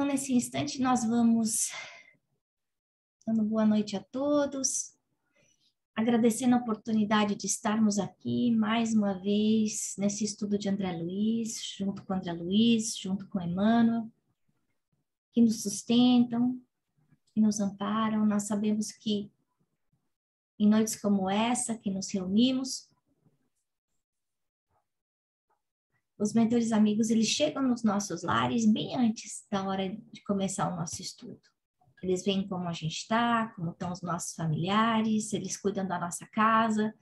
Então, nesse instante, nós vamos dando boa noite a todos, agradecendo a oportunidade de estarmos aqui mais uma vez nesse estudo de André Luiz, junto com André Luiz, junto com Emmanuel, que nos sustentam, que nos amparam. Nós sabemos que em noites como essa, que nos reunimos, os mentores amigos, eles chegam nos nossos lares bem antes da hora de começar o nosso estudo. Eles veem como a gente está, como estão os nossos familiares, eles cuidam da nossa casa,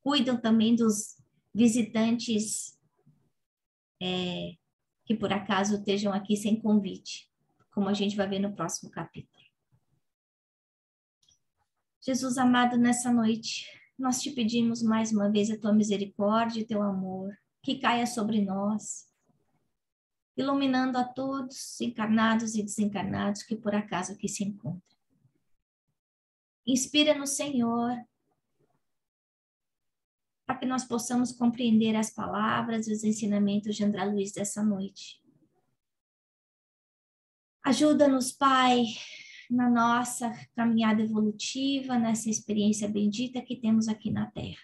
cuidam também dos visitantes que por acaso estejam aqui sem convite, como a gente vai ver no próximo capítulo. Jesus amado, nessa noite, nós te pedimos mais uma vez a tua misericórdia e teu amor, que caia sobre nós, iluminando a todos, encarnados e desencarnados, que por acaso aqui se encontram. Inspira-nos, Senhor, para que nós possamos compreender as palavras e os ensinamentos de André Luiz dessa noite. Ajuda-nos, Pai, na nossa caminhada evolutiva, nessa experiência bendita que temos aqui na Terra.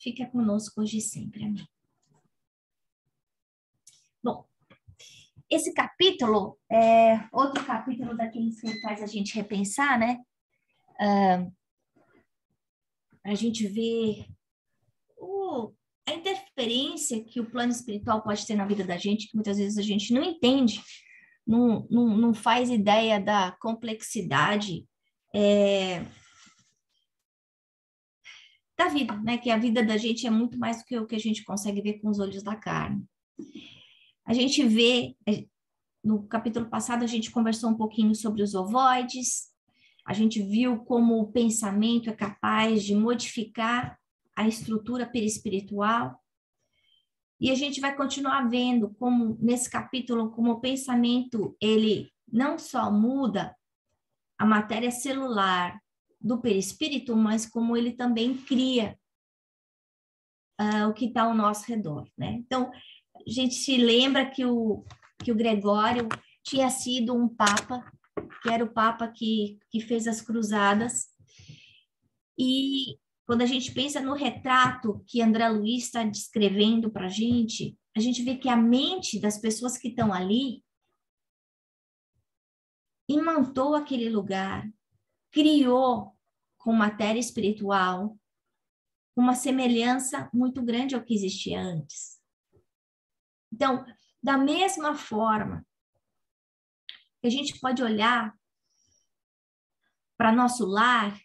Fica conosco hoje e sempre. Amém. Bom, esse capítulo é outro capítulo daqueles que faz a gente repensar, né? A gente vê a interferência que o plano espiritual pode ter na vida da gente, que muitas vezes a gente não entende, não faz ideia da complexidade da vida, né? Que a vida da gente é muito mais do que o que a gente consegue ver com os olhos da carne. A gente vê, no capítulo passado, a gente conversou um pouquinho sobre os ovoides, a gente viu como o pensamento é capaz de modificar a estrutura perispiritual, e a gente vai continuar vendo como, nesse capítulo, como o pensamento, ele não só muda a matéria celular do perispírito, mas como ele também cria o que está ao nosso redor, né? Então, a gente se lembra que o Gregório tinha sido um papa, que era o papa que fez as cruzadas, e quando a gente pensa no retrato que André Luiz está descrevendo para a gente vê que a mente das pessoas que estão ali imantou aquele lugar, criou com matéria espiritual uma semelhança muito grande ao que existia antes. Então, da mesma forma que a gente pode olhar para nosso lar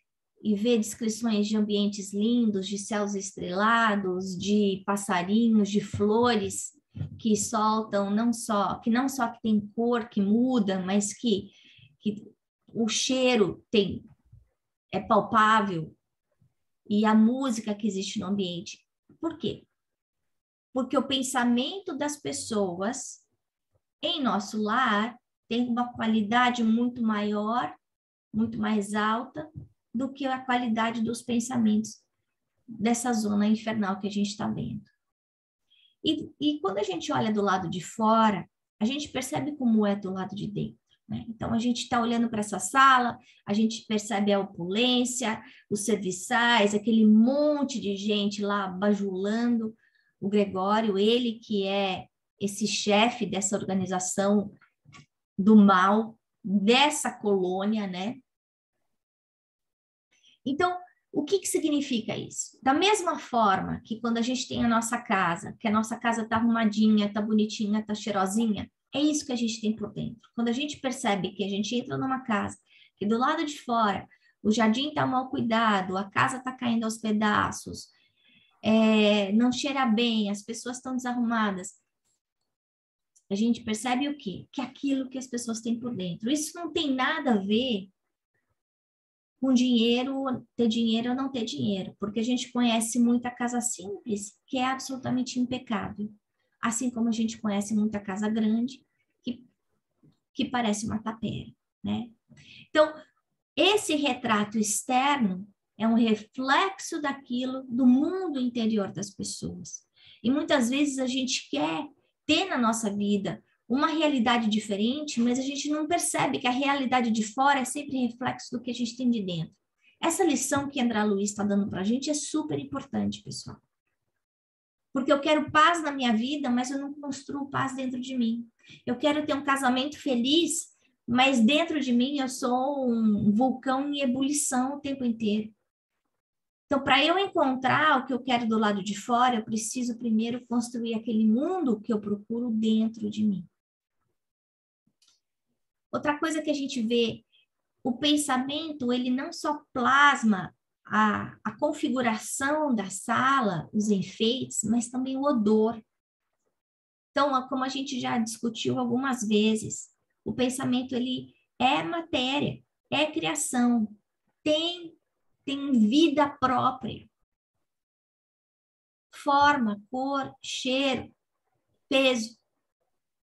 e ver descrições de ambientes lindos, de céus estrelados, de passarinhos, de flores que soltam não só que tem cor que muda, mas que o cheiro é palpável, e a música que existe no ambiente. Por quê? Porque o pensamento das pessoas em nosso lar tem uma qualidade muito maior, muito mais alta do que a qualidade dos pensamentos dessa zona infernal que a gente está vendo. E quando a gente olha do lado de fora, a gente percebe como é do lado de dentro, né? Então, a gente está olhando para essa sala, a gente percebe a opulência, os serviçais, aquele monte de gente lá bajulando o Gregório, ele que é esse chefe dessa organização do mal, dessa colônia, né? Então, o que significa isso? Da mesma forma que quando a gente tem a nossa casa, que a nossa casa está arrumadinha, está bonitinha, está cheirosinha, é isso que a gente tem por dentro. Quando a gente percebe que a gente entra numa casa, que do lado de fora o jardim está mal cuidado, a casa está caindo aos pedaços, não cheira bem, as pessoas estão desarrumadas, a gente percebe o quê? Que é aquilo que as pessoas têm por dentro. Isso não tem nada a ver com dinheiro, ter dinheiro ou não ter dinheiro, porque a gente conhece muita casa simples que é absolutamente impecável, assim como a gente conhece muita casa grande que parece uma tapera, né? Então, esse retrato externo é um reflexo daquilo do mundo interior das pessoas. E muitas vezes a gente quer ter na nossa vida uma realidade diferente, mas a gente não percebe que a realidade de fora é sempre reflexo do que a gente tem de dentro. Essa lição que André Luiz está dando para a gente é super importante, pessoal. Porque eu quero paz na minha vida, mas eu não construo paz dentro de mim. Eu quero ter um casamento feliz, mas dentro de mim eu sou um vulcão em ebulição o tempo inteiro. Então, para eu encontrar o que eu quero do lado de fora, eu preciso primeiro construir aquele mundo que eu procuro dentro de mim. Outra coisa que a gente vê, o pensamento, ele não só plasma a configuração da sala, os enfeites, mas também o odor. Então, como a gente já discutiu algumas vezes, o pensamento, ele é matéria, é criação, tem vida própria. Forma, cor, cheiro, peso.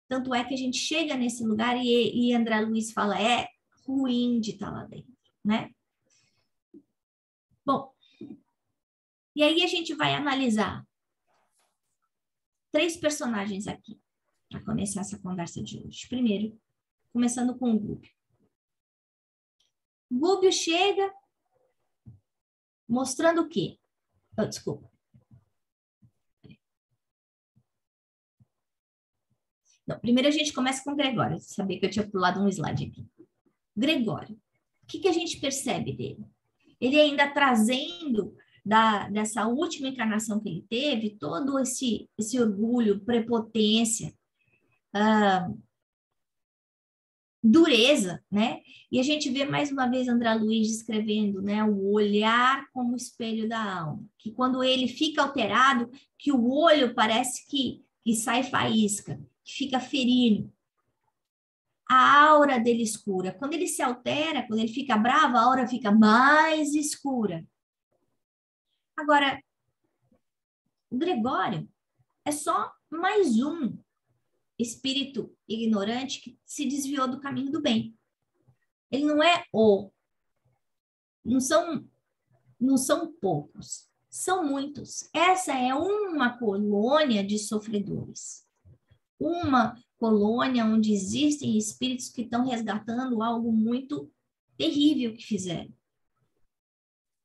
Tanto é que a gente chega nesse lugar e André Luiz fala, é ruim de estar lá dentro, né? Bom, e aí a gente vai analisar 3 personagens aqui, para começar essa conversa de hoje. Primeiro, começando com o Gúbio. Gúbio chega mostrando o quê? Oh, desculpa. Não, primeiro a gente começa com o Gregório. Sabia que eu tinha pulado um slide aqui. Gregório, o que a gente percebe dele? Ele ainda trazendo dessa última encarnação que ele teve, todo esse orgulho, prepotência, dureza, né? E a gente vê mais uma vez André Luiz descrevendo, né, o olhar como espelho da alma, que quando ele fica alterado, que o olho parece que sai faísca, que fica ferindo. A aura dele escura. Quando ele se altera, quando ele fica bravo, a aura fica mais escura. Agora, o Gregório é só mais um espírito ignorante que se desviou do caminho do bem. Ele não é não são poucos, são muitos. Essa é uma colônia de sofredores. Uma colônia onde existem espíritos que estão resgatando algo muito terrível que fizeram.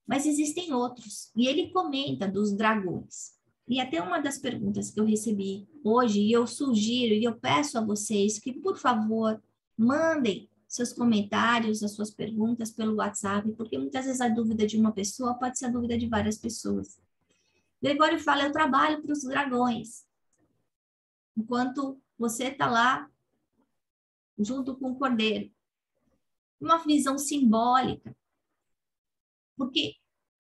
Mas existem outros. E ele comenta dos dragões. E até uma das perguntas que eu recebi hoje, e eu sugiro e eu peço a vocês que, por favor, mandem seus comentários, as suas perguntas pelo WhatsApp, porque muitas vezes a dúvida de uma pessoa pode ser a dúvida de várias pessoas. Gregório fala, eu trabalho para os dragões. Enquanto você está lá, junto com o cordeiro. Uma visão simbólica. Porque,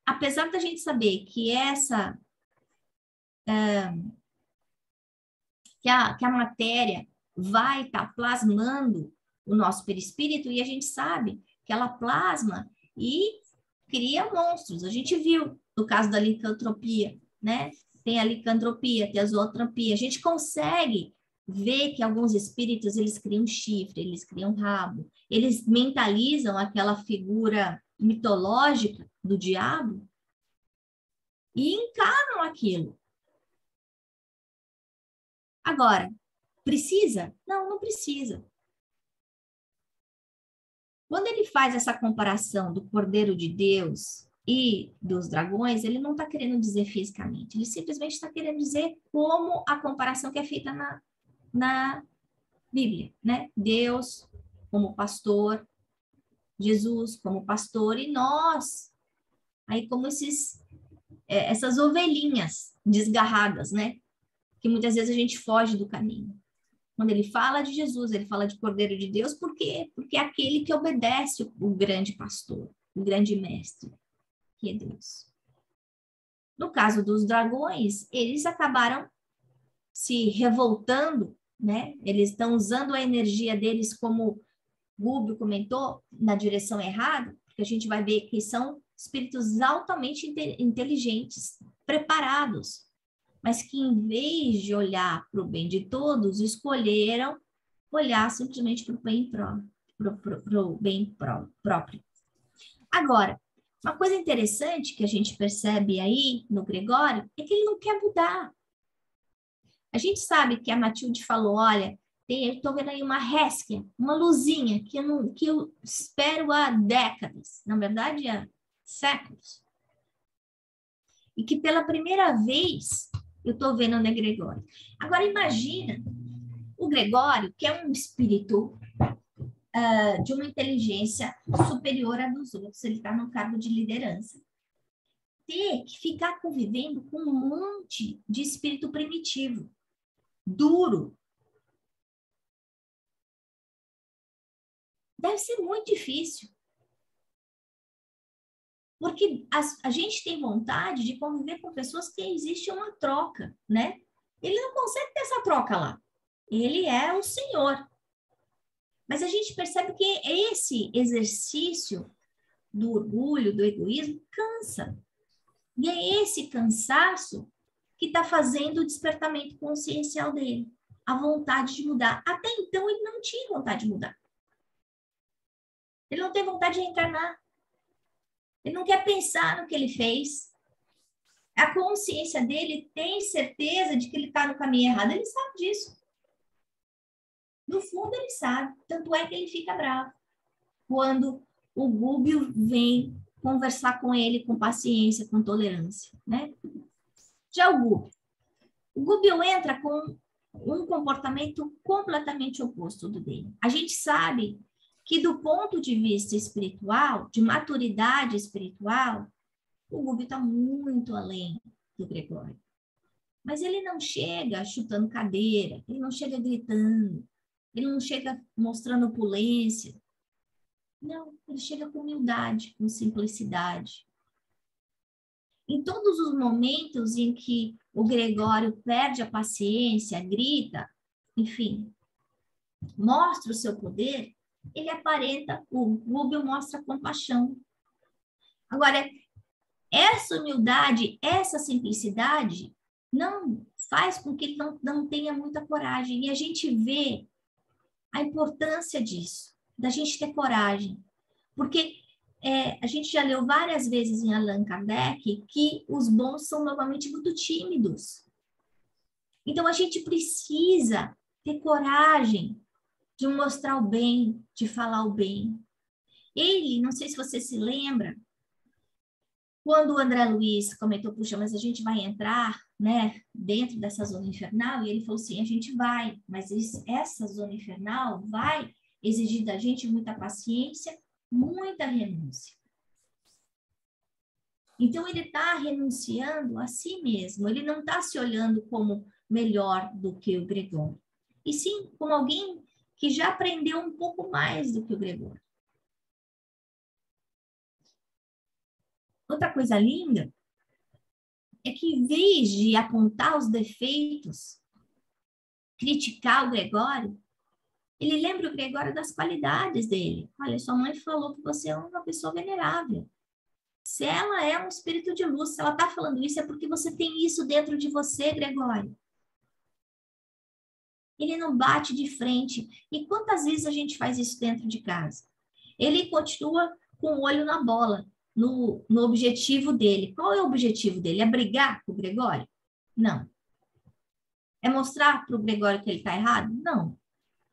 apesar da gente saber que que a matéria vai estar plasmando o nosso perispírito, e a gente sabe que ela plasma e cria monstros. A gente viu no caso da licantropia, né? Tem a licantropia, tem a zootropia. A gente consegue ver que alguns espíritos, eles criam chifre, eles criam rabo, eles mentalizam aquela figura mitológica do diabo e encarnam aquilo. Agora, precisa? Não, não precisa. Quando ele faz essa comparação do Cordeiro de Deus e dos dragões, ele não está querendo dizer fisicamente, ele simplesmente está querendo dizer como a comparação que é feita na Bíblia, né? Deus como pastor, Jesus como pastor e nós, aí como essas ovelhinhas desgarradas, né? Que muitas vezes a gente foge do caminho. Quando ele fala de Jesus, ele fala de Cordeiro de Deus, por quê? Porque é aquele que obedece o grande pastor, o grande mestre, que é Deus. No caso dos dragões, eles acabaram se revoltando, né? Eles estão usando a energia deles, como Rubio comentou, na direção errada, porque a gente vai ver que são espíritos altamente inteligentes, preparados, mas que em vez de olhar para o bem de todos, escolheram olhar simplesmente para o bem próprio. Agora, uma coisa interessante que a gente percebe aí no Gregório é que ele não quer mudar. A gente sabe que a Matilde falou, olha, Estou vendo aí uma résquia, uma luzinha que eu espero há décadas, na verdade há séculos. E que pela primeira vez eu estou vendo no egregório. Agora imagina o Gregório, que é um espírito de uma inteligência superior à dos outros, ele está no cargo de liderança. Ter que ficar convivendo com um monte de espírito primitivo, duro. Deve ser muito difícil. Porque a gente tem vontade de conviver com pessoas que existe uma troca, né? Ele não consegue ter essa troca lá. Ele é o Senhor. Mas a gente percebe que esse exercício do orgulho, do egoísmo, cansa. E é esse cansaço que está fazendo o despertamento consciencial dele. A vontade de mudar. Até então, ele não tinha vontade de mudar. Ele não tem vontade de reencarnar. Ele não quer pensar no que ele fez. A consciência dele tem certeza de que ele está no caminho errado. Ele sabe disso. No fundo, ele sabe. Tanto é que ele fica bravo quando o Gúbio vem conversar com ele com paciência, com tolerância, né? Já o Gúbio entra com um comportamento completamente oposto do dele. A gente sabe que do ponto de vista espiritual, de maturidade espiritual, o Gúbio está muito além do Gregório. Mas ele não chega chutando cadeira, ele não chega gritando, ele não chega mostrando opulência. Não, ele chega com humildade, com simplicidade. Em todos os momentos em que o Gregório perde a paciência, grita, enfim, mostra o seu poder, ele aparenta, o Gúbio mostra compaixão. Agora, essa humildade, essa simplicidade, não faz com que ele não tenha muita coragem. E a gente vê a importância disso, da gente ter coragem. Porque a gente já leu várias vezes em Allan Kardec que os bons são normalmente muito tímidos. Então, a gente precisa ter coragem de mostrar o bem, de falar o bem. Ele, não sei se você se lembra, quando o André Luiz comentou, puxa, mas a gente vai entrar, né, dentro dessa zona infernal, e ele falou assim, a gente vai, mas essa zona infernal vai exigir da gente muita paciência, muita renúncia. Então, ele está renunciando a si mesmo, ele não está se olhando como melhor do que o Gregório, e sim como alguém que já aprendeu um pouco mais do que o Gregório. Outra coisa linda é que, em vez de apontar os defeitos, criticar o Gregório, ele lembra o Gregório das qualidades dele. Olha, sua mãe falou que você é uma pessoa venerável. Se ela é um espírito de luz, se ela está falando isso, é porque você tem isso dentro de você, Gregório. Ele não bate de frente. E quantas vezes a gente faz isso dentro de casa? Ele continua com o olho na bola, no objetivo dele. Qual é o objetivo dele? É brigar com o Gregório? Não. É mostrar para o Gregório que ele está errado? Não.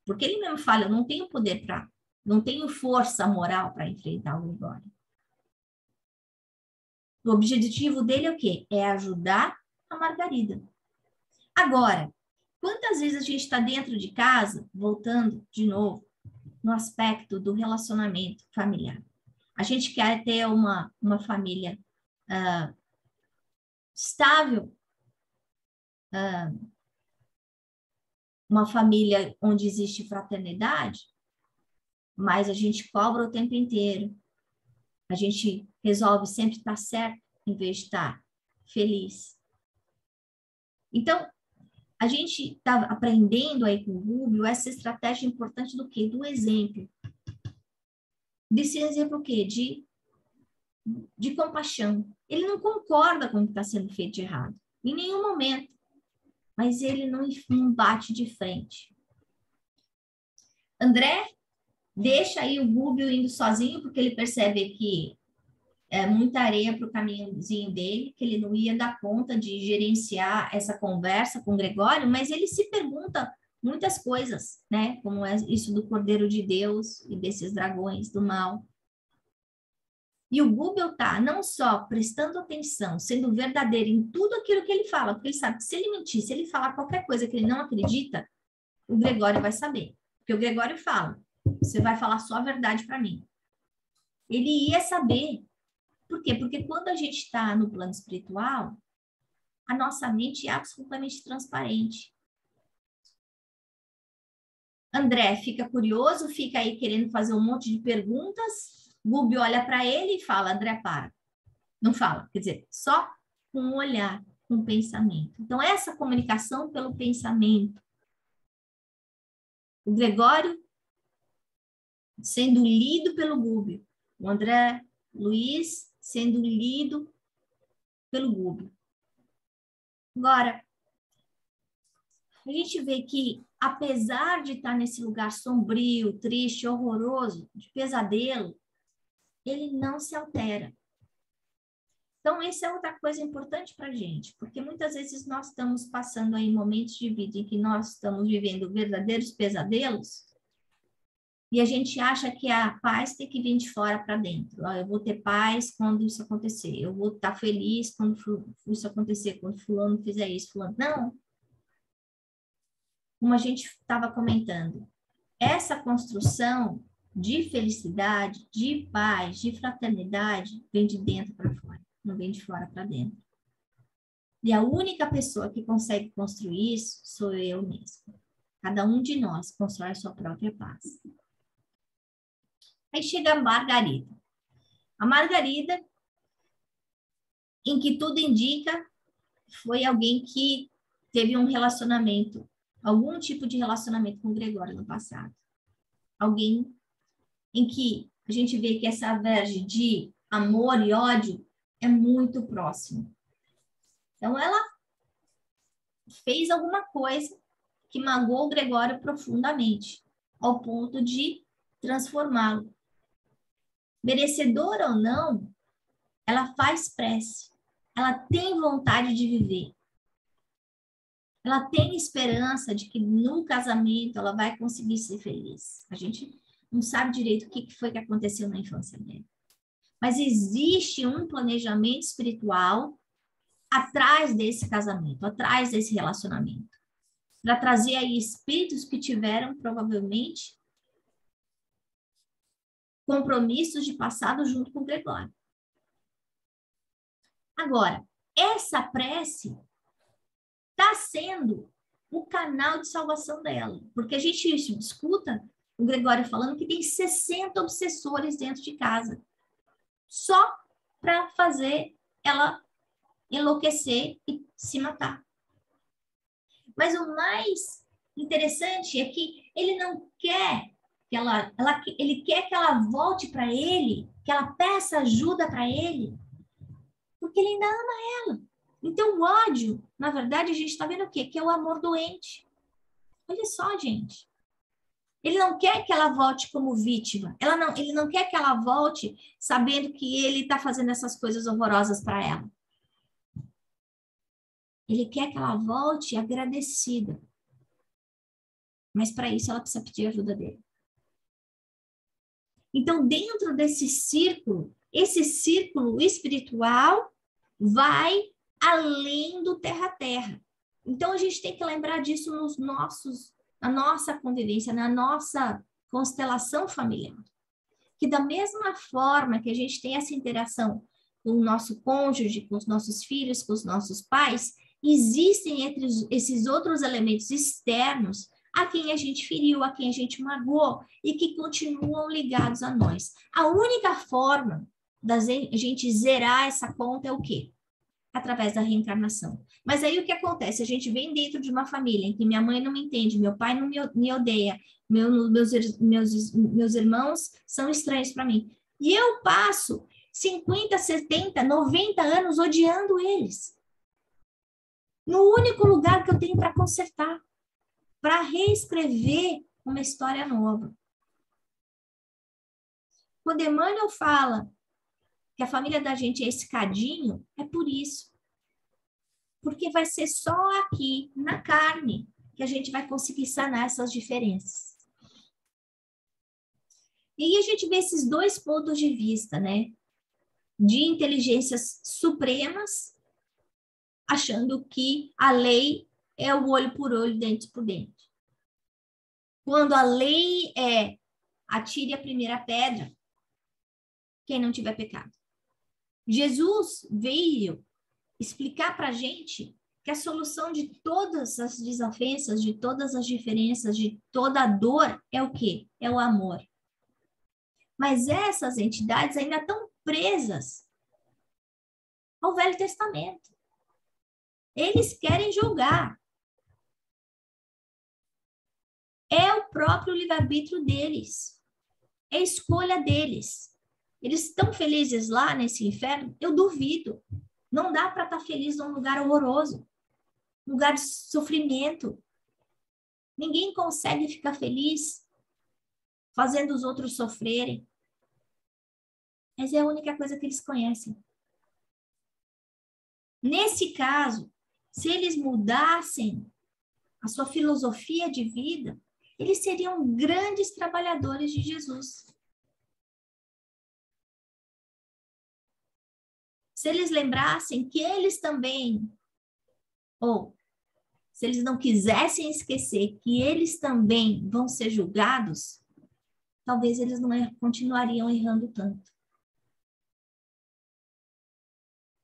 Porque ele mesmo fala, eu não tenho poder para, não tenho força moral para enfrentar o Gregório. O objetivo dele é o quê? É ajudar a Margarida. Agora, quantas vezes a gente está dentro de casa, voltando de novo, no aspecto do relacionamento familiar? A gente quer ter uma família estável, uma família onde existe fraternidade, mas a gente cobra o tempo inteiro. A gente resolve sempre estar certo em vez de estar feliz. Então, a gente está aprendendo aí com o Rubio essa estratégia importante do quê? Do exemplo. Desse exemplo o quê? De compaixão. Ele não concorda com o que está sendo feito de errado, em nenhum momento, mas ele não bate de frente. André deixa aí o Rubio indo sozinho, porque ele percebe que é muita areia para o caminhozinho dele, que ele não ia dar conta de gerenciar essa conversa com o Gregório, mas ele se pergunta muitas coisas, né? Como é isso do Cordeiro de Deus e desses dragões do mal. E o Google está não só prestando atenção, sendo verdadeiro em tudo aquilo que ele fala, porque ele sabe que se ele mentir, se ele falar qualquer coisa que ele não acredita, o Gregório vai saber. Porque o Gregório fala, você vai falar só a verdade para mim. Ele ia saber. Por quê? Porque quando a gente está no plano espiritual, a nossa mente é absolutamente transparente. André fica curioso, fica aí querendo fazer um monte de perguntas. Gubi olha para ele e fala, André, para. Não fala, quer dizer, só com o olhar, com o pensamento. Então, essa comunicação pelo pensamento. O Gregório sendo lido pelo Gubi. O André Luiz sendo lido pelo Gubi. Agora, a gente vê que, apesar de estar nesse lugar sombrio, triste, horroroso, de pesadelo, ele não se altera. Então, essa é outra coisa importante para a gente, porque muitas vezes nós estamos passando aí momentos de vida em que nós estamos vivendo verdadeiros pesadelos e a gente acha que a paz tem que vir de fora para dentro. Eu vou ter paz quando isso acontecer, eu vou estar feliz quando isso acontecer, quando fulano fizer isso, fulano. Não. Como a gente estava comentando, essa construção de felicidade, de paz, de fraternidade, vem de dentro para fora, não vem de fora para dentro. E a única pessoa que consegue construir isso sou eu mesma. Cada um de nós constrói a sua própria paz. Aí chega a Margarida. A Margarida, em que tudo indica, foi alguém que teve um relacionamento, algum tipo de relacionamento com o Gregório no passado. Alguém em que a gente vê que essa verge de amor e ódio é muito próximo. Então, ela fez alguma coisa que magoou o Gregório profundamente, ao ponto de transformá-lo. Merecedora ou não, ela faz prece, ela tem vontade de viver, ela tem esperança de que no casamento ela vai conseguir ser feliz. A gente não sabe direito o que foi que aconteceu na infância dela. Mas existe um planejamento espiritual atrás desse casamento, atrás desse relacionamento, para trazer aí espíritos que tiveram, provavelmente, compromissos de passado junto com o Gregório. Agora, essa prece está sendo o canal de salvação dela, porque a gente escuta o Gregório falando que tem 60 obsessores dentro de casa, só para fazer ela enlouquecer e se matar. Mas o mais interessante é que ele não quer que ele quer que ela volte para ele, que ela peça ajuda para ele, porque ele ainda ama ela. Então, o ódio, na verdade, a gente está vendo o quê? Que é o amor doente. Olha só, gente. Ele não quer que ela volte como vítima. Ele não quer que ela volte sabendo que ele está fazendo essas coisas horrorosas para ela. Ele quer que ela volte agradecida. Mas para isso ela precisa pedir ajuda dele. Então, dentro desse círculo, esse círculo espiritual vai além do terra-terra. Então, a gente tem que lembrar disso na nossa convivência, na nossa constelação familiar. Que da mesma forma que a gente tem essa interação com o nosso cônjuge, com os nossos filhos, com os nossos pais, existem entre esses outros elementos externos a quem a gente feriu, a quem a gente magoou e que continuam ligados a nós. A única forma da gente zerar essa conta é o quê? Através da reencarnação. Mas aí o que acontece? A gente vem dentro de uma família em que minha mãe não me entende, meu pai não me odeia, meus irmãos são estranhos para mim. E eu passo 50, 70, 90 anos odiando eles. No único lugar que eu tenho para consertar, para reescrever uma história nova. Quando Emmanuel fala que a família da gente é esse cadinho, é por isso. Porque vai ser só aqui, na carne, que a gente vai conseguir sanar essas diferenças. E aí a gente vê esses dois pontos de vista, né? De inteligências supremas, achando que a lei é o olho por olho, dente por dente. Quando a lei é atire a primeira pedra, quem não tiver pecado. Jesus veio explicar para a gente que a solução de todas as desavenças, de todas as diferenças, de toda a dor é o quê? É o amor. Mas essas entidades ainda estão presas ao Velho Testamento. Eles querem julgar. É o próprio livre-arbítrio deles. É a escolha deles. Eles estão felizes lá nesse inferno? Eu duvido. Não dá para estar feliz num lugar horroroso, um lugar de sofrimento. Ninguém consegue ficar feliz fazendo os outros sofrerem. Essa é a única coisa que eles conhecem. Nesse caso, se eles mudassem a sua filosofia de vida, eles seriam grandes trabalhadores de Jesus. Se eles lembrassem que eles também, ou se eles não quisessem esquecer que eles também vão ser julgados, talvez eles não continuariam errando tanto.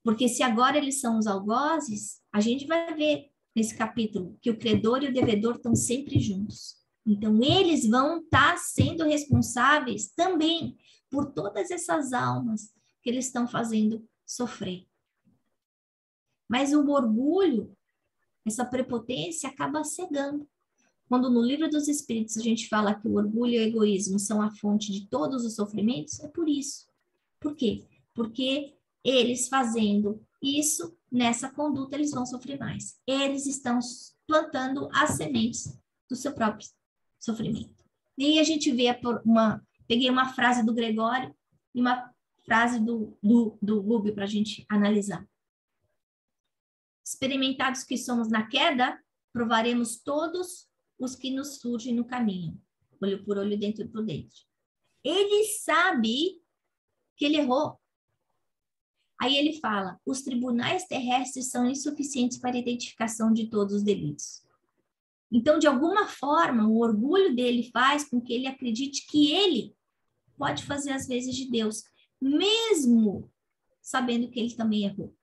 Porque se agora eles são os algozes, a gente vai ver nesse capítulo que o credor e o devedor estão sempre juntos. Então, eles vão estar sendo responsáveis também por todas essas almas que eles estão fazendo sofrer. Mas o orgulho, essa prepotência, acaba cegando. Quando no Livro dos Espíritos a gente fala que o orgulho e o egoísmo são a fonte de todos os sofrimentos, é por isso. Por quê? Porque eles fazendo isso, nessa conduta, eles vão sofrer mais. Eles estão plantando as sementes do seu próprio sofrimento. E aí a gente vê peguei uma frase do Gregório e uma frase do Rubio para a gente analisar. Experimentados que somos na queda, provaremos todos os que nos surgem no caminho. Olho por olho, dentro por dentro. Ele sabe que ele errou. Aí ele fala, os tribunais terrestres são insuficientes para a identificação de todos os delitos. Então, de alguma forma, o orgulho dele faz com que ele acredite que ele pode fazer as vezes de Deus, mesmo sabendo que ele também errou.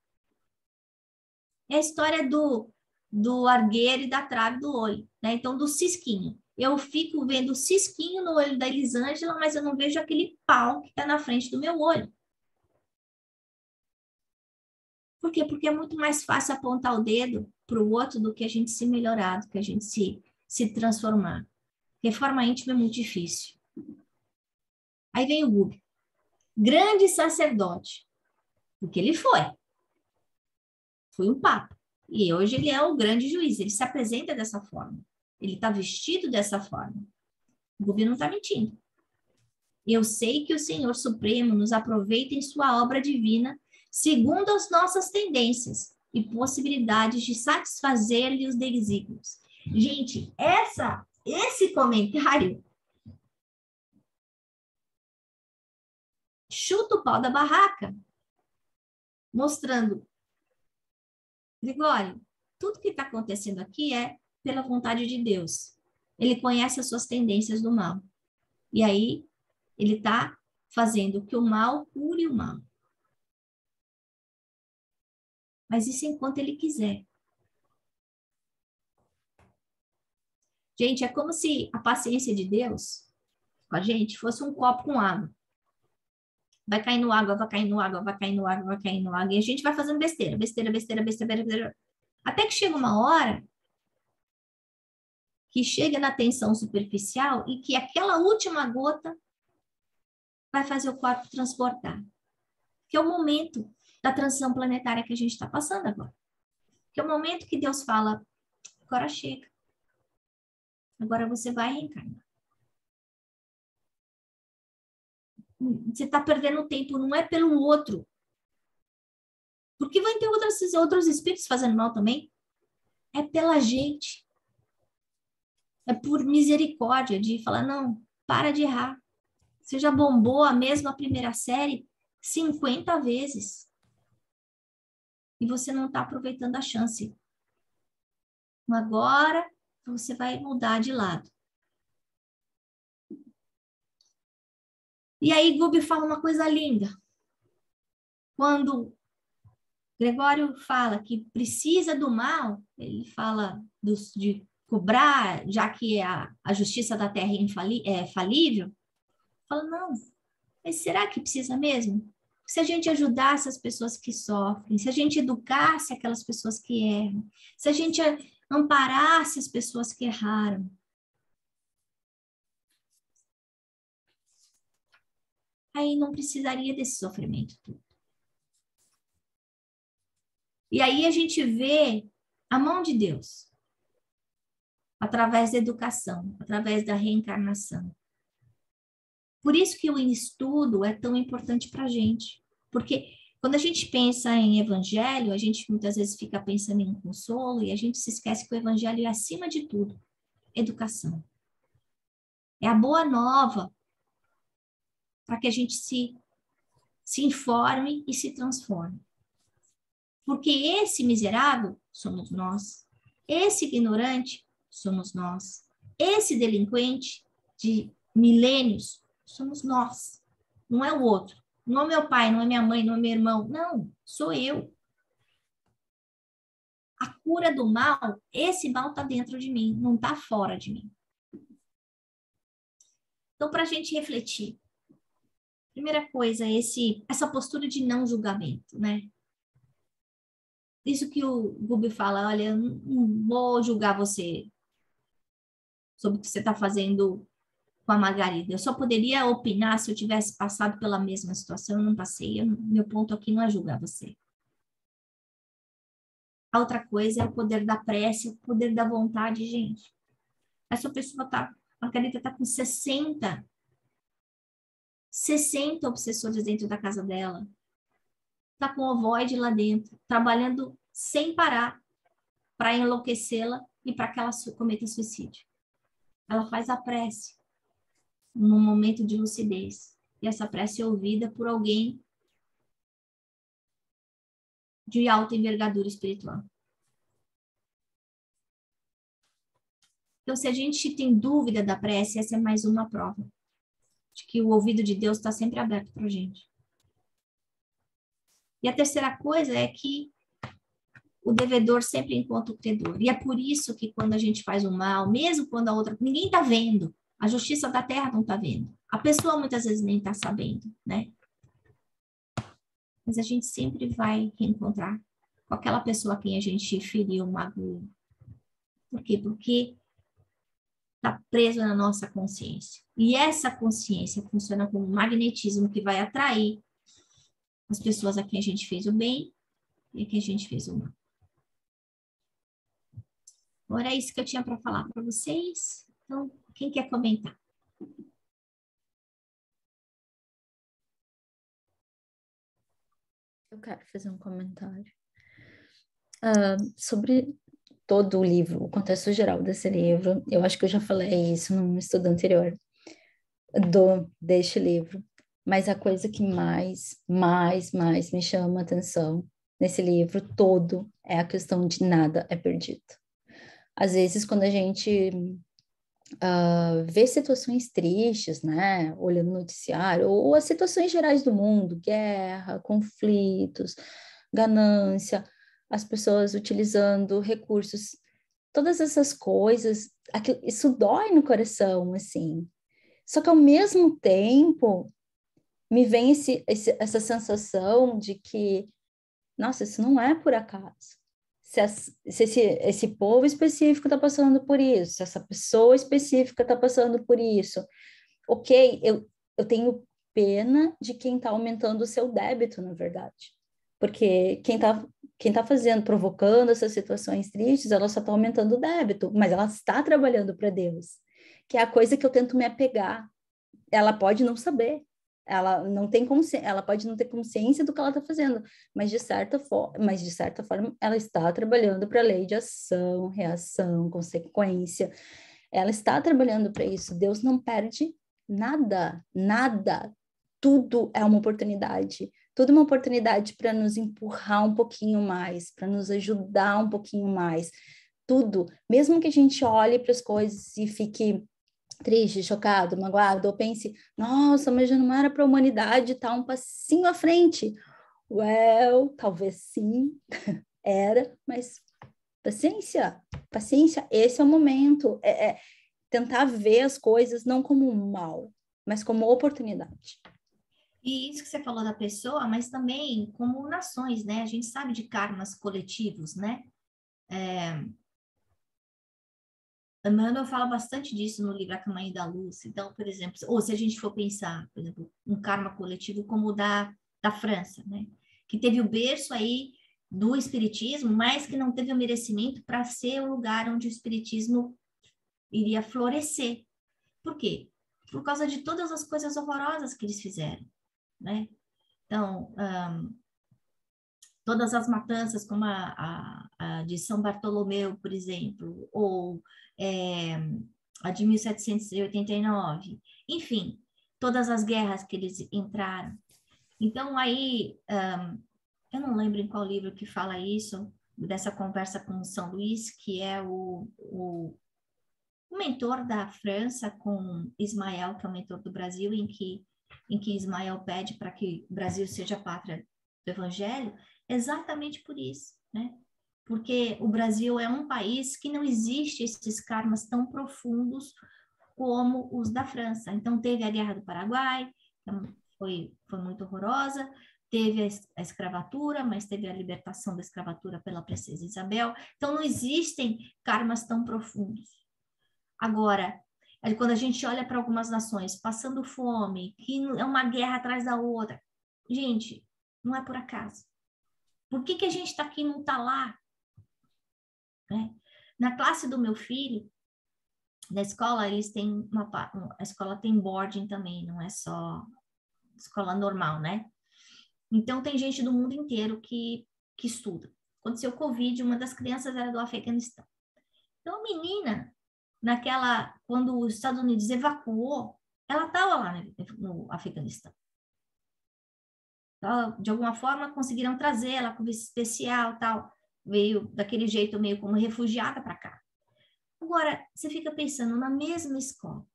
É a história do argueiro e da trave do olho, né? Então, do cisquinho. Eu fico vendo o cisquinho no olho da Elisângela, mas eu não vejo aquele pau que está na frente do meu olho. Por quê? Porque é muito mais fácil apontar o dedo para o outro do que a gente se melhorar, do que a gente se transformar. Reforma íntima é muito difícil. Aí vem o Gubi. Grande sacerdote. Porque ele foi. Foi um papa. E hoje ele é o grande juiz. Ele se apresenta dessa forma. Ele está vestido dessa forma. O Gubi não está mentindo. Eu sei que o Senhor Supremo nos aproveita em sua obra divina segundo as nossas tendências e possibilidades de satisfazer-lhe os desígnios. Gente, esse comentário chuta o pau da barraca, mostrando, Gregório, tudo que está acontecendo aqui é pela vontade de Deus. Ele conhece as suas tendências do mal. E aí, ele está fazendo que o mal cure o mal. Mas isso enquanto ele quiser. Gente, é como se a paciência de Deus com a gente fosse um copo com água. Vai caindo água, vai caindo água, vai caindo água, vai caindo água. E a gente vai fazendo besteira, besteira, besteira, besteira, besteira. Até que chega uma hora que chega na tensão superficial e que aquela última gota vai fazer o corpo transportar. Que é o momento da transição planetária que a gente está passando agora. Que é o momento que Deus fala, agora chega. Agora você vai reencarnar. Você está perdendo tempo, não é pelo outro. Porque vai ter outros espíritos fazendo mal também. É pela gente. É por misericórdia de falar, não, para de errar. Você já bombou a mesma primeira série 50 vezes. E você não está aproveitando a chance. Agora você vai mudar de lado. E aí Gubi fala uma coisa linda. Quando Gregório fala que precisa do mal, ele fala de cobrar, já que a justiça da terra é falível. Fala, não, mas será que precisa mesmo? Se a gente ajudasse as pessoas que sofrem, se a gente educasse aquelas pessoas que erram, se a gente amparasse as pessoas que erraram, aí não precisaria desse sofrimento todo. E aí a gente vê a mão de Deus, através da educação, através da reencarnação. Por isso que o estudo é tão importante para a gente. Porque quando a gente pensa em evangelho, a gente muitas vezes fica pensando em consolo e a gente se esquece que o evangelho é, acima de tudo, educação. É a boa nova para que a gente se informe e se transforme. Porque esse miserável somos nós. Esse ignorante somos nós. Esse delinquente de milênios somos nós. Não é o outro. Não é meu pai, não é minha mãe, não é meu irmão. Não, sou eu. A cura do mal, esse mal está dentro de mim, não está fora de mim. Então, para a gente refletir, primeira coisa, essa postura de não julgamento, né? Isso que o Gubi fala, olha, eu não vou julgar você sobre o que você está fazendo com a Margarida. Eu só poderia opinar se eu tivesse passado pela mesma situação, eu não passei. Meu ponto aqui não é julgar você. A outra coisa é o poder da prece, o poder da vontade, gente. Essa pessoa a Margarida está com 60 obsessores dentro da casa dela. Está com ovoide lá dentro, trabalhando sem parar para enlouquecê-la e para que ela cometa suicídio. Ela faz a prece num momento de lucidez. E essa prece é ouvida por alguém de alta envergadura espiritual. Então, se a gente tem dúvida da prece, essa é mais uma prova de que o ouvido de Deus está sempre aberto para a gente. E a terceira coisa é que o devedor sempre encontra o credor. E é por isso que quando a gente faz o mal, mesmo quando a outra... Ninguém está vendo. A justiça da terra não está vendo. A pessoa muitas vezes nem está sabendo, né? Mas a gente sempre vai reencontrar com aquela pessoa a quem a gente feriu, magoou. Por quê? Porque está preso na nossa consciência. E essa consciência funciona como um magnetismo que vai atrair as pessoas a quem a gente fez o bem e a quem a gente fez o mal. Agora é isso que eu tinha para falar para vocês. Então, quem quer comentar? Eu quero fazer um comentário sobre todo o livro, o contexto geral desse livro. Eu acho que eu já falei isso num estudo anterior deste livro, mas a coisa que mais me chama a atenção nesse livro todo é a questão de nada é perdido. Às vezes, quando a gente vê situações tristes, né, olhando no noticiário, ou as situações gerais do mundo, guerra, conflitos, ganância, as pessoas utilizando recursos, todas essas coisas, isso dói no coração, assim. Só que ao mesmo tempo, me vem essa sensação de que, nossa, isso não é por acaso. Se esse povo específico está passando por isso, se essa pessoa específica está passando por isso, ok, eu tenho pena de quem está aumentando o seu débito, na verdade. Porque quem tá fazendo, provocando essas situações tristes, ela só está aumentando o débito, mas ela está trabalhando para Deus, que é a coisa que eu tento me apegar. Ela pode não saber, ela não tem ela pode não ter consciência do que ela está fazendo, mas de certa forma ela está trabalhando para a lei de ação, reação, consequência. ela está trabalhando para isso. Deus não perde nada, nada. Tudo é uma oportunidade. Tudo é uma oportunidade para nos empurrar um pouquinho mais, para nos ajudar um pouquinho mais. Tudo. Mesmo que a gente olhe para as coisas e fique triste, chocado, magoado, ou pense, nossa, mas já não era para a humanidade estar um passinho à frente. Well, talvez sim, era, mas paciência, paciência, esse é o momento. É tentar ver as coisas não como um mal, mas como oportunidade. E isso que você falou da pessoa, mas também como nações, né? A gente sabe de karmas coletivos, né? Emmanuel fala bastante disso no livro A Caminho da Luz. Então, por exemplo, ou se a gente for pensar, por exemplo, um karma coletivo como o da França, né? Que teve o berço aí do espiritismo, mas que não teve o merecimento para ser o lugar onde o espiritismo iria florescer. Por quê? Por causa de todas as coisas horrorosas que eles fizeram, né? Então, todas as matanças, como a de São Bartolomeu, por exemplo, ou a de 1789, enfim, todas as guerras que eles entraram. Então, aí, eu não lembro em qual livro que fala isso, dessa conversa com São Luís, que é o mentor da França com Ismael, que é o mentor do Brasil, em que Ismael pede para que o Brasil seja a pátria do Evangelho, exatamente por isso, né? Porque o Brasil é um país que não existe esses karmas tão profundos como os da França. Então, teve a Guerra do Paraguai, foi muito horrorosa, teve a escravatura, mas teve a libertação da escravatura pela princesa Isabel. Então, não existem karmas tão profundos. Agora, quando a gente olha para algumas nações passando fome, que é uma guerra atrás da outra, gente, não é por acaso. Por que a gente está aqui e não está lá? Né? Na classe do meu filho, na escola, eles têm a escola tem boarding também, não é só escola normal, né? Então, tem gente do mundo inteiro que estuda. Aconteceu o Covid, uma das crianças era do Afeganistão. Então, a menina, quando os Estados Unidos evacuou, ela estava lá no Afeganistão. Então, de alguma forma, conseguiram trazer ela com visto especial, tal. Veio daquele jeito meio como refugiada para cá. Agora, você fica pensando na mesma escola,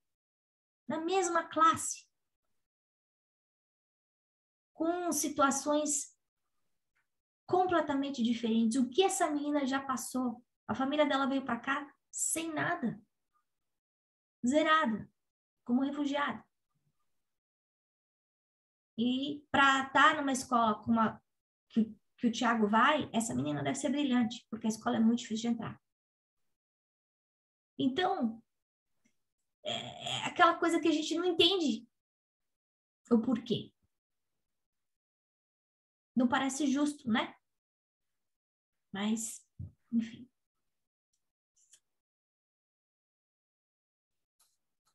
na mesma classe, com situações completamente diferentes. O que essa menina já passou? A família dela veio para cá sem nada, zerada, como refugiada. E para estar numa escola como que o Tiago vai, essa menina deve ser brilhante, porque a escola é muito difícil de entrar. Então, é aquela coisa que a gente não entende o porquê. Não parece justo, né? Mas, enfim.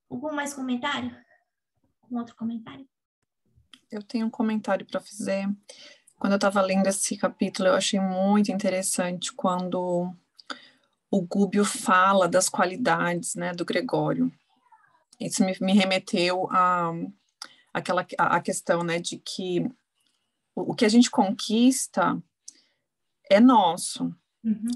Algum mais comentário? Um outro comentário? Eu tenho um comentário para fazer. Quando eu estava lendo esse capítulo, eu achei muito interessante quando o Gubbio fala das qualidades, né, do Gregório. Isso me remeteu à questão, né, de que o que a gente conquista é nosso. Uhum.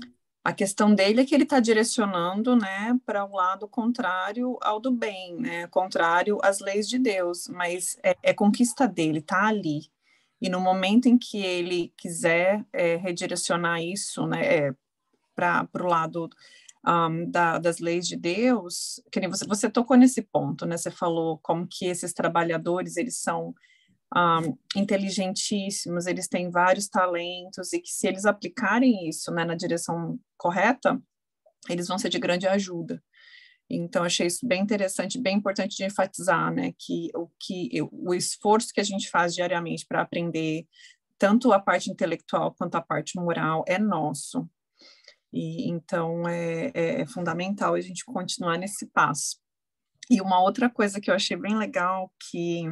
A questão dele é que ele está direcionando, né, para o lado contrário ao do bem, né, contrário às leis de Deus, mas é conquista dele, está ali. E no momento em que ele quiser redirecionar isso, né, para o lado das leis de Deus, que nem você tocou nesse ponto, né? Você falou como que esses trabalhadores, eles são inteligentíssimos, eles têm vários talentos e que se eles aplicarem isso, né, na direção correta, eles vão ser de grande ajuda. Então, achei isso bem interessante, bem importante de enfatizar, né, que o esforço que a gente faz diariamente para aprender tanto a parte intelectual quanto a parte moral é nosso. E então é fundamental a gente continuar nesse passo. E uma outra coisa que eu achei bem legal que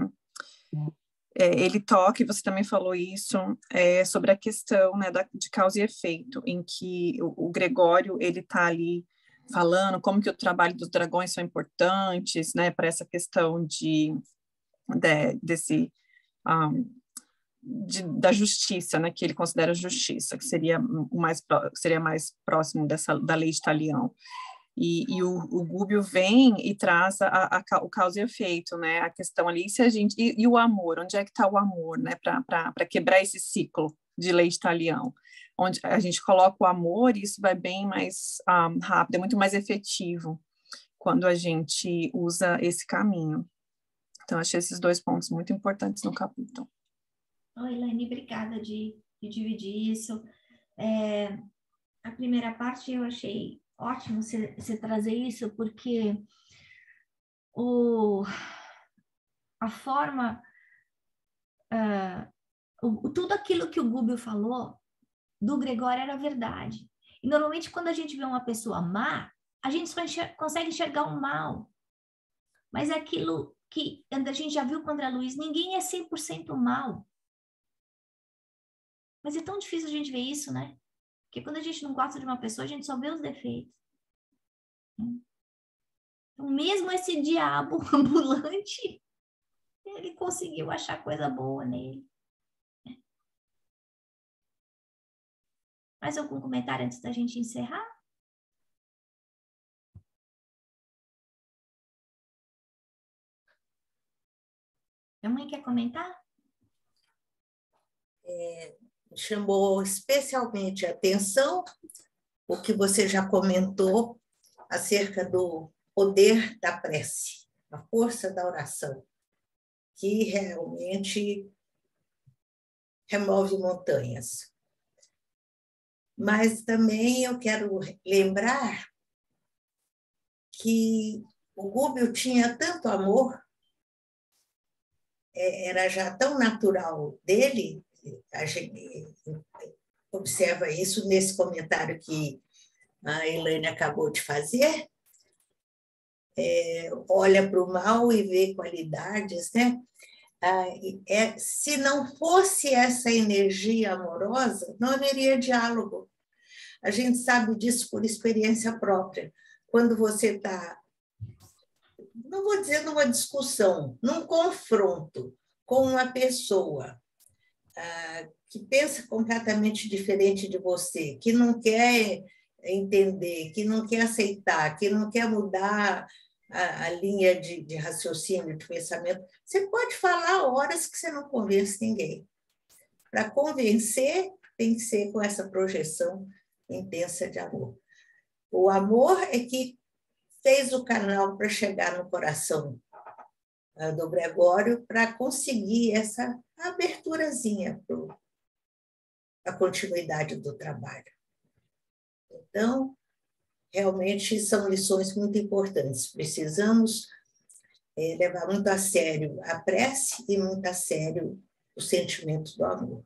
ele toca, e você também falou isso, sobre a questão, né, de causa e efeito, em que o Gregório ele está ali falando como que o trabalho dos dragões são importantes, né, para essa questão desse da justiça, né, que ele considera justiça, que seria mais próximo da lei de Talião. E o Gubbio vem e traz o causa e efeito, né, a questão ali, se a gente, e o amor, onde é que está o amor, né, para quebrar esse ciclo de lei de Talião, onde a gente coloca o amor, e isso vai bem mais rápido, é muito mais efetivo quando a gente usa esse caminho. Então, achei esses 2 pontos muito importantes no capítulo. Oi, Elaine, obrigada de dividir isso. A primeira parte eu achei ótimo você trazer isso, porque a forma, tudo aquilo que o Gubbio falou do Gregório era verdade. E normalmente quando a gente vê uma pessoa má, a gente só consegue enxergar o mal. Mas é aquilo que a gente já viu com o André Luiz, ninguém é 100% mal. Mas é tão difícil a gente ver isso, né? Porque quando a gente não gosta de uma pessoa, a gente só vê os defeitos. Então, mesmo esse diabo ambulante, ele conseguiu achar coisa boa nele. Mais algum comentário antes da gente encerrar? Minha mãe quer comentar? Chamou especialmente a atenção o que você já comentou acerca do poder da prece, a força da oração, que realmente remove montanhas. Mas também eu quero lembrar que o Gubbio tinha tanto amor, era já tão natural dele, a gente observa isso nesse comentário que a Elaine acabou de fazer, olha para o mal e vê qualidades, né? Se não fosse essa energia amorosa, não haveria diálogo. A gente sabe disso por experiência própria. Quando você está, não vou dizer numa discussão, num confronto com uma pessoa que pensa completamente diferente de você, que não quer entender, que não quer aceitar, que não quer mudar a linha de raciocínio, de pensamento, você pode falar horas que você não convence ninguém. Para convencer, tem que ser com essa projeção intensa de amor. O amor é que fez o canal para chegar no coração do Gregório para conseguir essa aberturazinha para a continuidade do trabalho. Então, realmente são lições muito importantes. Precisamos levar muito a sério a prece e muito a sério o sentimento do amor.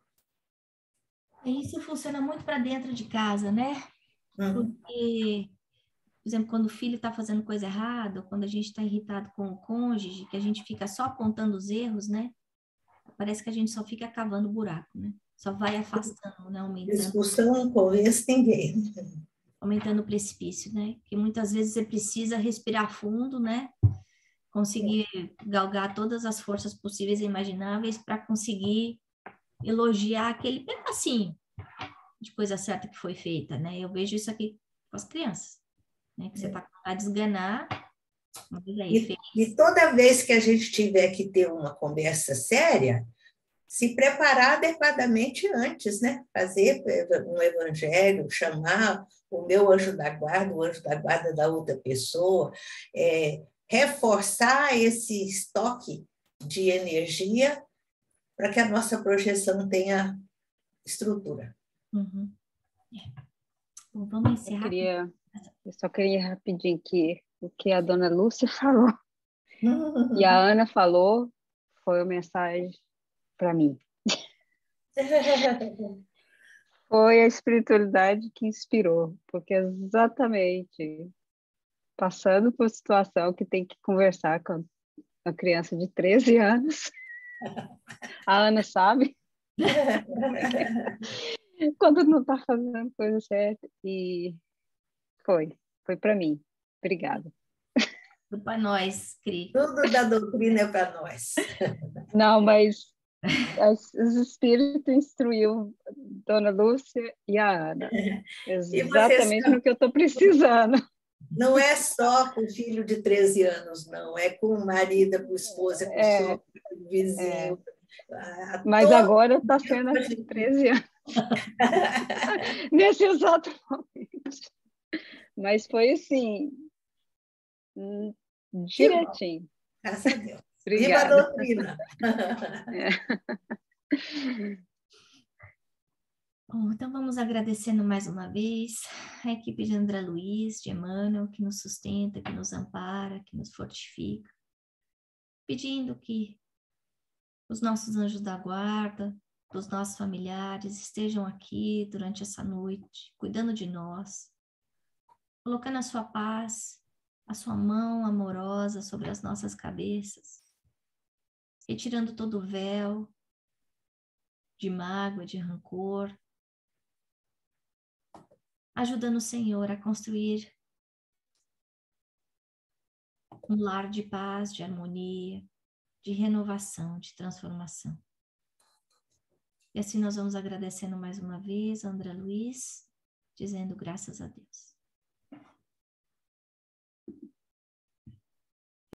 E isso funciona muito para dentro de casa, né? Porque, por exemplo, quando o filho está fazendo coisa errada, ou quando a gente está irritado com o cônjuge, que a gente fica só apontando os erros, né? Parece que a gente só fica cavando buraco, né? Só vai afastando, né? Aumentando. Discussão não convence ninguém. Aumentando o precipício, né? Que muitas vezes você precisa respirar fundo, né? Conseguir galgar todas as forças possíveis e imagináveis para conseguir elogiar aquele pedacinho de coisa certa que foi feita, né? Eu vejo isso aqui com as crianças, né? Que você está com vontade de esganar, mas aí, e toda vez que a gente tiver que ter uma conversa séria, se preparar adequadamente antes, né? Fazer um evangelho, chamar o meu anjo da guarda, o anjo da guarda da outra pessoa, reforçar esse estoque de energia para que a nossa projeção tenha estrutura. Uhum. Bom, vamos encerrar. Eu só queria rapidinho que o que a dona Lúcia falou e a Ana falou foi uma mensagem para mim. Foi a espiritualidade que inspirou, porque exatamente passando por situação que tem que conversar com uma criança de 13 anos, a Ana sabe, quando não está fazendo coisa certa, e foi. Foi para mim. Obrigada. Tudo para nós, Cri. Tudo da doutrina é para nós. Não, mas os espíritos instruiu Dona Lúcia e a Ana. Exatamente no que eu estou precisando. Não é só com o filho de 13 anos, não. É com o marido, com a esposa, com o sogro, com o vizinho. Mas agora está sendo assim, 13 anos. Nesse exato momento. Mas foi assim, direitinho. Graças a Deus. Obrigada. Viva a doutrina! Bom, então vamos agradecendo mais uma vez a equipe de André Luiz, de Emmanuel, que nos sustenta, que nos ampara, que nos fortifica, pedindo que os nossos anjos da guarda, dos nossos familiares estejam aqui durante essa noite, cuidando de nós, colocando a sua paz, a sua mão amorosa sobre as nossas cabeças, retirando todo o véu de mágoa, de rancor, ajudando o Senhor a construir um lar de paz, de harmonia, de renovação, de transformação. E assim nós vamos agradecendo mais uma vez a André Luiz, dizendo graças a Deus.